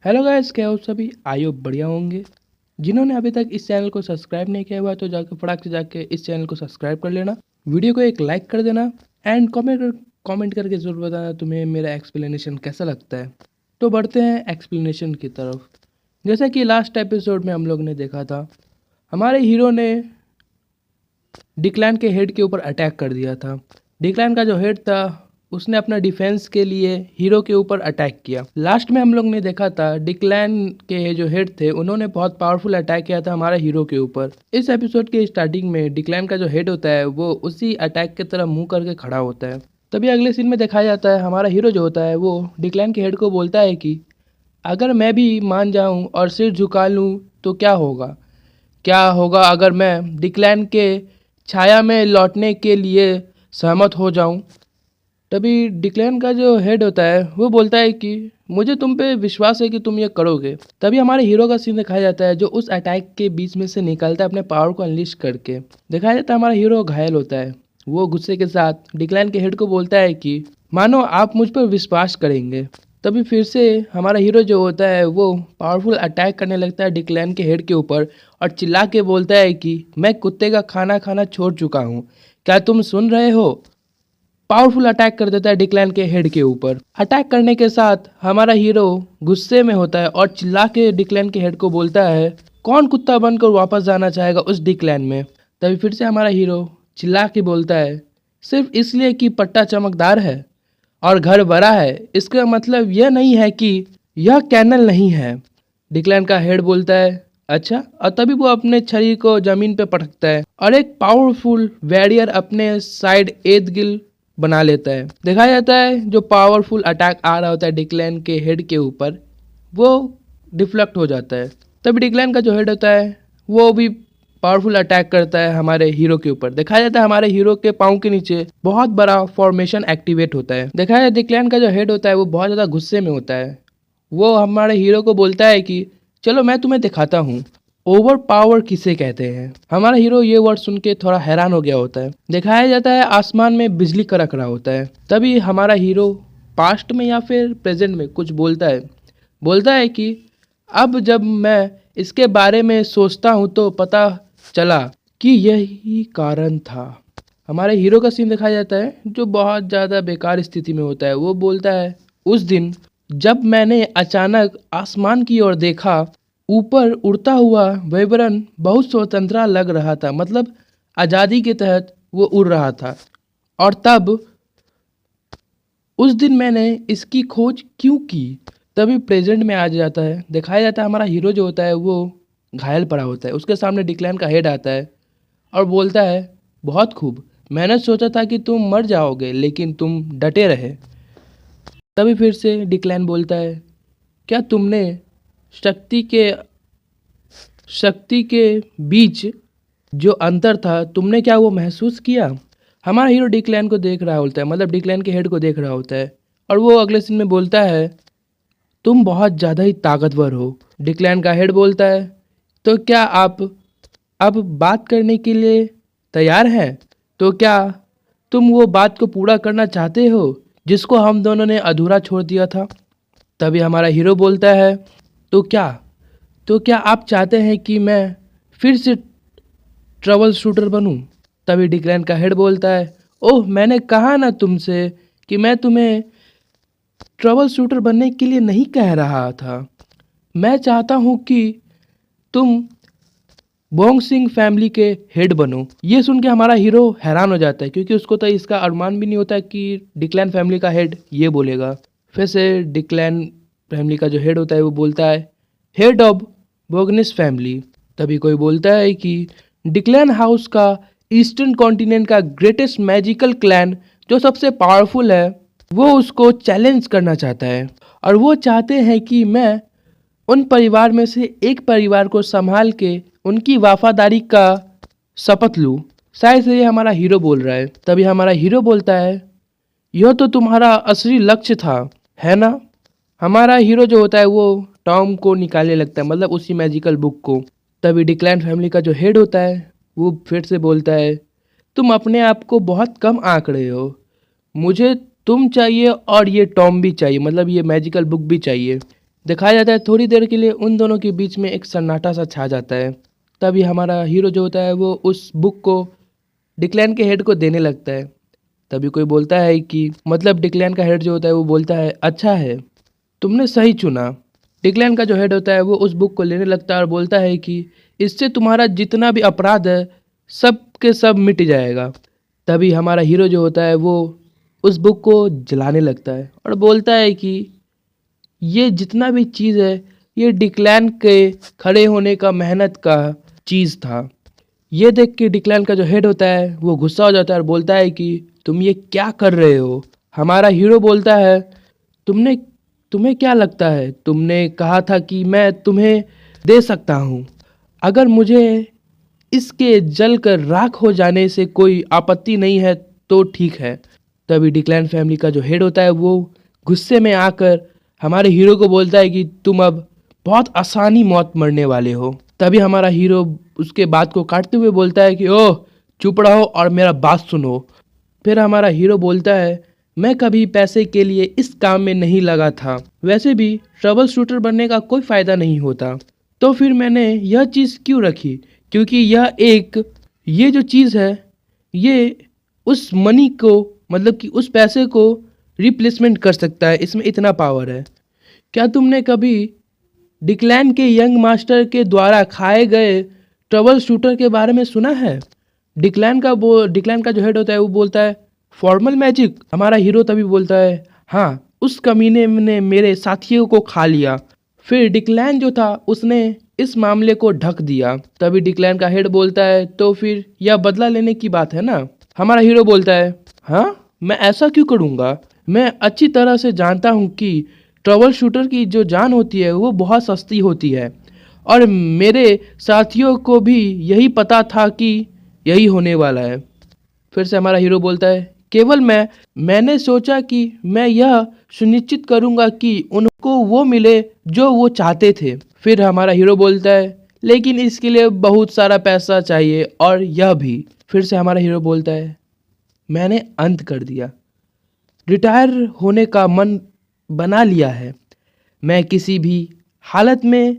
Hello guys, क्या हो सभी? आई होप बढ़िया होंगे। जिन्होंने अभी तक इस चैनल को सब्सक्राइब नहीं किया हुआ है तो जाकर फटाक से जाके इस चैनल को सब्सक्राइब कर लेना, वीडियो को एक लाइक कर देना एंड कमेंट करके ज़रूर बताना तुम्हें मेरा एक्सप्लेनेशन कैसा लगता है। तो बढ़ते हैं एक्सप्लेनेशन की तरफ। जैसा कि लास्ट एपिसोड में हम लोग ने देखा था, हमारे हीरो ने डिक्लान के हेड के ऊपर अटैक कर दिया था। डिक्लान का जो हेड था उसने अपना डिफेंस के लिए हीरो के ऊपर अटैक किया। लास्ट में हम लोग ने देखा था डिक्लान के जो हेड थे उन्होंने बहुत पावरफुल अटैक किया था हमारे हीरो के ऊपर। इस एपिसोड के स्टार्टिंग में डिक्लान का जो हेड होता है वो उसी अटैक की तरफ मुंह करके खड़ा होता है। तभी अगले सीन में दिखाया जाता है हमारा हीरो जो होता है वो डिक्लान के हेड को बोलता है कि अगर मैं भी मान जाऊं और सिर झुका लूं तो क्या होगा अगर मैं डिक्लान के छाया में लौटने के लिए सहमत हो जाऊं। तभी डिक्लान का जो हेड होता है वो बोलता है कि मुझे तुम पे विश्वास है कि तुम ये करोगे। तभी हमारे हीरो का सीन दिखाया जाता है जो उस अटैक के बीच में से निकलता है अपने पावर को अनलिश करके। दिखाया जाता है हमारा हीरो घायल होता है। वो गुस्से के साथ डिक्लान के हेड को बोलता है कि मानो आप मुझ पर विश्वास करेंगे। तभी फिर से हमारा हीरो जो होता है वो पावरफुल अटैक करने लगता है डिक्लान के हेड के ऊपर और चिल्ला के बोलता है कि मैं कुत्ते का खाना खाना छोड़ चुका हूँ, क्या तुम सुन रहे हो? पावरफुल अटैक कर देता है डिक्लान के हेड के ऊपर। अटैक करने के साथ हमारा हीरो गुस्से में होता है और चिल्ला के डिक्लान के हेड को बोलता है कौन कुत्ता बनकर वापस जाना चाहेगा उस डिक्लान में। तभी फिर से हमारा हीरो चिल्ला के बोलता है सिर्फ इसलिए कि पट्टा चमकदार है और घर बड़ा है इसका मतलब यह नहीं है कि यह कैनल नहीं है। डिक्लान का हेड बोलता है अच्छा, और तभी वो अपने छड़ी को जमीन पे पटकता है और एक पावरफुल वैरियर अपने साइड इर्द गिर्द बना लेता है। दिखाया जाता है जो पावरफुल अटैक आ रहा होता है डिक्लान के हेड के ऊपर वो डिफ्लेक्ट हो जाता है। तभी डिक्लान का जो हेड होता है वो भी पावरफुल अटैक करता है हमारे हीरो के ऊपर। दिखाया जाता है हमारे हीरो के पाँव के नीचे बहुत बड़ा फॉर्मेशन एक्टिवेट होता है। दिखाया जाता है डिक्लान का जो हेड होता है वो बहुत ज़्यादा गुस्से में होता है। वो हमारे हीरो को बोलता है कि चलो मैं तुम्हें दिखाता हूँ ओवर पावर किसे कहते हैं। हमारा हीरो ये वर्ड सुन के थोड़ा हैरान हो गया होता है। दिखाया जाता है आसमान में बिजली कड़क रहा होता है। तभी हमारा हीरो पास्ट में या फिर प्रेजेंट में कुछ बोलता है कि अब जब मैं इसके बारे में सोचता हूँ तो पता चला कि यही कारण था। हमारे हीरो का सीन दिखाया जाता है जो बहुत ज़्यादा बेकार स्थिति में होता है। वो बोलता है उस दिन जब मैंने अचानक आसमान की ओर देखा, ऊपर उड़ता हुआ विवरण बहुत स्वतंत्र लग रहा था, मतलब आज़ादी के तहत वो उड़ रहा था। और तब उस दिन मैंने इसकी खोज क्यों की। तभी प्रेजेंट में आ जाता है। दिखाया जाता है हमारा हीरो जो होता है वो घायल पड़ा होता है। उसके सामने डिक्लान का हेड आता है और बोलता है बहुत खूब, मैंने सोचा था कि तुम मर जाओगे लेकिन तुम डटे रहे। तभी फिर से डिक्लान बोलता है क्या तुमने शक्ति के शक्ति के बीच जो अंतर था तुमने क्या वो महसूस किया। हमारा हीरो डिक्लान को देख रहा होता है, मतलब डिक्लान के हेड को देख रहा होता है और वो अगले सीन में बोलता है तुम बहुत ज़्यादा ही ताकतवर हो। डिक्लान का हेड बोलता है तो क्या आप अब बात करने के लिए तैयार हैं? तो क्या तुम वो बात को पूरा करना चाहते हो जिसको हम दोनों ने अधूरा छोड़ दिया था। तभी हमारा हीरो बोलता है तो क्या आप चाहते हैं कि मैं फिर से ट्रबल शूटर बनूं? तभी डिक्लान का हेड बोलता है ओह, मैंने कहा ना तुमसे कि मैं तुम्हें ट्रबल शूटर बनने के लिए नहीं कह रहा था। मैं चाहता हूं कि तुम बोंग सिंह फैमिली के हेड बनो। ये सुन के हमारा हीरो हैरान हो जाता है क्योंकि उसको तो इसका अनुमान भी नहीं होता कि डिक्लान फैमिली का हेड ये बोलेगा। फिर से डिक्लान फैमिली का जो हेड होता है वो बोलता है हेड ऑफ बोगनिस फैमिली। तभी कोई बोलता है कि डिक्लान हाउस का ईस्टर्न कॉन्टिनेंट का ग्रेटेस्ट मैजिकल क्लैन जो सबसे पावरफुल है वो उसको चैलेंज करना चाहता है और वो चाहते हैं कि मैं उन परिवार में से एक परिवार को संभाल के उनकी वफादारी का शपथ लूँ। शायद से ये हमारा हीरो बोल रहा है। तभी हमारा हीरो बोलता है यह तो तुम्हारा असली लक्ष्य था, है ना? हमारा हीरो जो होता है वो टॉम को निकालने लगता है, मतलब उसी मैजिकल बुक को। तभी डिक्लान फैमिली का जो हेड होता है वो फिर से बोलता है तुम अपने आप को बहुत कम आंक रहे हो। मुझे तुम चाहिए और ये टॉम भी चाहिए, मतलब ये मैजिकल बुक भी चाहिए। दिखाया जाता है थोड़ी देर के लिए उन दोनों के बीच में एक सन्नाटा सा छा जाता है। तभी हमारा हीरो जो होता है वो उस बुक को डिक्लैन के हेड को देने लगता है। तभी कोई बोलता है कि मतलब डिक्लैन का हेड जो होता है वो बोलता है, अच्छा है, तुमने सही चुना। डिक्लैन का जो हेड होता है वो उस बुक को लेने लगता है और बोलता है कि इससे तुम्हारा जितना भी अपराध है सब के सब मिट जाएगा। तभी हमारा हीरो जो होता है वो उस बुक को जलाने लगता है और बोलता है कि ये जितना भी चीज़ है ये डिक्लैन के खड़े होने का मेहनत का चीज़ था। ये देख के डिक्लैन का जो हेड होता है वो गुस्सा हो जाता है और बोलता है कि तुम ये क्या कर रहे हो। हमारा हीरो बोलता है, तुमने तुम्हें क्या लगता है, तुमने कहा था कि मैं तुम्हें दे सकता हूँ, अगर मुझे इसके जल कर राख हो जाने से कोई आपत्ति नहीं है तो ठीक है। तभी डिक्लैन फैमिली का जो हेड होता है वो गुस्से में आकर हमारे हीरो को बोलता है कि तुम अब बहुत आसानी मौत मरने वाले हो। तभी हमारा हीरो उसके बात को काटते हुए बोलता है कि ओह चुप रहो और मेरा बात सुनो। फिर हमारा हीरो बोलता है, मैं कभी पैसे के लिए इस काम में नहीं लगा था, वैसे भी ट्रबल शूटर बनने का कोई फ़ायदा नहीं होता, तो फिर मैंने यह चीज़ क्यों रखी, क्योंकि ये जो चीज़ है ये उस मनी को मतलब कि उस पैसे को रिप्लेसमेंट कर सकता है, इसमें इतना पावर है। क्या तुमने कभी डिक्लैन के यंग मास्टर के द्वारा खाए गए ट्रबल शूटर के बारे में सुना है? डिक्लैन का जो हेड होता है वो बोलता है, फॉर्मल मैजिक। हमारा हीरो तभी बोलता है, हाँ उस कमीने ने मेरे साथियों को खा लिया। फिर डिक्लैन जो था उसने इस मामले को ढक दिया। तभी डिक्लैन का हेड बोलता है, तो फिर यह बदला लेने की बात है ना। हमारा हीरो बोलता है, हाँ मैं ऐसा क्यों करूँगा, मैं अच्छी तरह से जानता हूँ कि ट्रबल शूटर की जो जान होती है वो बहुत सस्ती होती है और मेरे साथियों को भी यही पता था कि यही होने वाला है। फिर से हमारा हीरो बोलता है, केवल मैंने सोचा कि मैं यह सुनिश्चित करूंगा कि उनको वो मिले जो वो चाहते थे। फिर हमारा हीरो बोलता है, लेकिन इसके लिए बहुत सारा पैसा चाहिए और यह भी। फिर से हमारा हीरो बोलता है, मैंने अंत कर दिया, रिटायर होने का मन बना लिया है, मैं किसी भी हालत में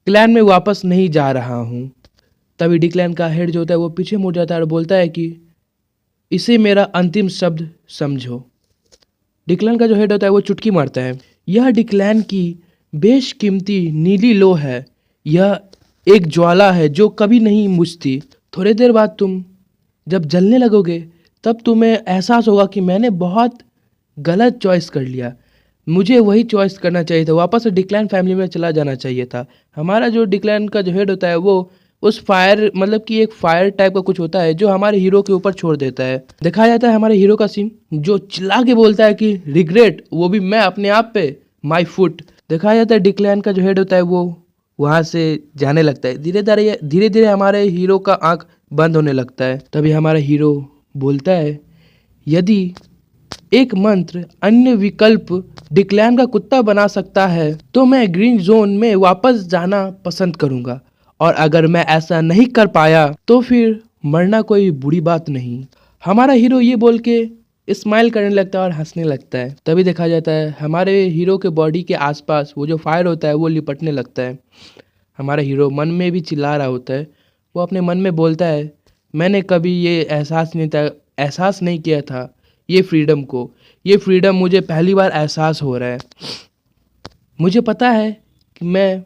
क्लैन में वापस नहीं जा रहा हूँ। तभी डिक्लैन का हेड जो होता है वो पीछे मुड़ जाता है और बोलता है कि इसे मेरा अंतिम शब्द समझो। डिक्लैन का जो हेड होता है वो चुटकी मारता है, यह डिक्लैन की बेशकीमती नीली लो है, यह एक ज्वाला है जो कभी नहीं बुझती। थोड़ी देर बाद तुम जब जलने लगोगे तब तुम्हें एहसास होगा कि मैंने बहुत गलत चॉइस कर लिया, मुझे वही चॉइस करना चाहिए था, वापस से डिक्लैन फैमिली में चला जाना चाहिए था। हमारा जो डिक्लैन का जो हेड होता है वो उस फायर मतलब कि एक फायर टाइप का कुछ होता है जो हमारे हीरो के ऊपर छोड़ देता है। दिखाया जाता है हमारे हीरो का सीन जो चिल्ला के बोलता है कि रिग्रेट, वो भी मैं अपने आप पे, माई फुट। दिखाया जाता है डिक्लैन का जो हेड होता है वो वहाँ से जाने लगता है। धीरे धीरे हमारे हीरो का आंख बंद होने लगता है। तभी हमारा हीरो बोलता है, यदि एक मंत्र अन्य विकल्प डिक्लैन का कुत्ता बना सकता है तो मैं ग्रीन जोन में वापस जाना पसंद करूंगा, और अगर मैं ऐसा नहीं कर पाया तो फिर मरना कोई बुरी बात नहीं। हमारा हीरो ये बोल के स्माइल करने लगता है और हंसने लगता है। तभी देखा जाता है हमारे हीरो के बॉडी के आसपास वो जो फायर होता है वो लिपटने लगता है। हमारा हीरो मन में भी चिल्ला रहा होता है, वो अपने मन में बोलता है, मैंने कभी ये एहसास नहीं किया था ये फ्रीडम को, ये फ्रीडम मुझे पहली बार एहसास हो रहा है। मुझे पता है कि मैं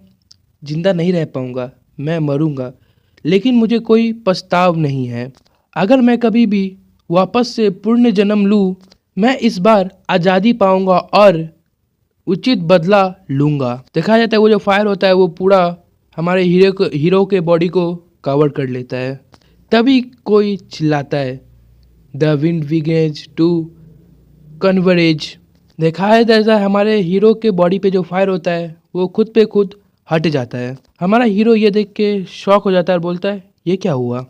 जिंदा नहीं रह पाऊंगा, मैं मरूंगा, लेकिन मुझे कोई पछताव नहीं है। अगर मैं कभी भी वापस से पुण्य जन्म लूँ, मैं इस बार आज़ादी पाऊंगा और उचित बदला लूंगा। देखा जाता है वो जो फायर होता है वो पूरा हमारे हीरो के बॉडी को कवर कर लेता है। तभी कोई चिल्लाता है, the wind begins to converge. देखा है जैसा हमारे हीरो के बॉडी पे जो फायर होता है वो खुद पे खुद हट जाता है। हमारा हीरो ये देख के शॉक हो जाता है और बोलता है, ये क्या हुआ।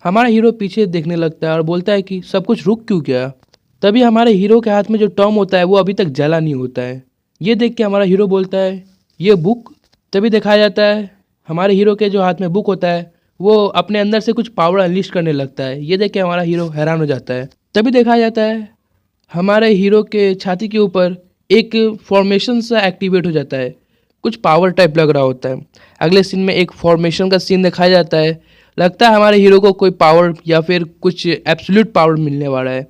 हमारा हीरो पीछे देखने लगता है और बोलता है कि सब कुछ रुक क्यों गया। तभी हमारे हीरो के हाथ में जो टॉर्च होता है वो अभी तक जला नहीं होता है। ये देख के हमारा हीरो बोलता है, ये बुक। तभी दिखाया जाता है हमारे हीरो के जो हाथ में बुक होता है वो अपने अंदर से कुछ पावर अनलिस्ट करने लगता है। ये देख के हमारा हीरो हैरान हो जाता है। तभी देखा जाता है हमारे हीरो के छाती के ऊपर एक फॉर्मेशन सा एक्टिवेट हो जाता है, कुछ पावर टाइप लग रहा होता है। अगले सीन में एक फॉर्मेशन का सीन दिखाया जाता है, लगता है हमारे हीरो को कोई पावर या फिर कुछ एब्सोल्यूट पावर मिलने वाला है।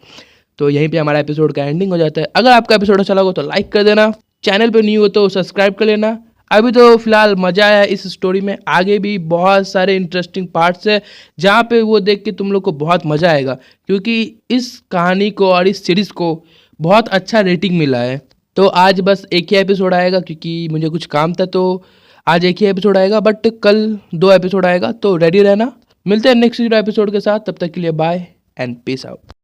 तो यहीं पे हमारा एपिसोड का एंडिंग हो जाता है। अगर आपका एपिसोड अच्छा लगा तो लाइक कर देना, चैनल पे न्यू हो तो सब्सक्राइब कर लेना। अभी तो फिलहाल मज़ा आया इस स्टोरी में, आगे भी बहुत सारे इंटरेस्टिंग पार्ट्स है जहाँ पे वो देख के तुम लोग को बहुत मज़ा आएगा, क्योंकि इस कहानी को और इस सीरीज़ को बहुत अच्छा रेटिंग मिला है। तो आज बस एक ही एपिसोड आएगा क्योंकि मुझे कुछ काम था, तो आज एक ही एपिसोड आएगा, बट कल 2 एपिसोड आएगा, तो रेडी रहना। मिलते हैं नेक्स्ट एपिसोड के साथ, तब तक के लिए बाय एंड पीस आउट।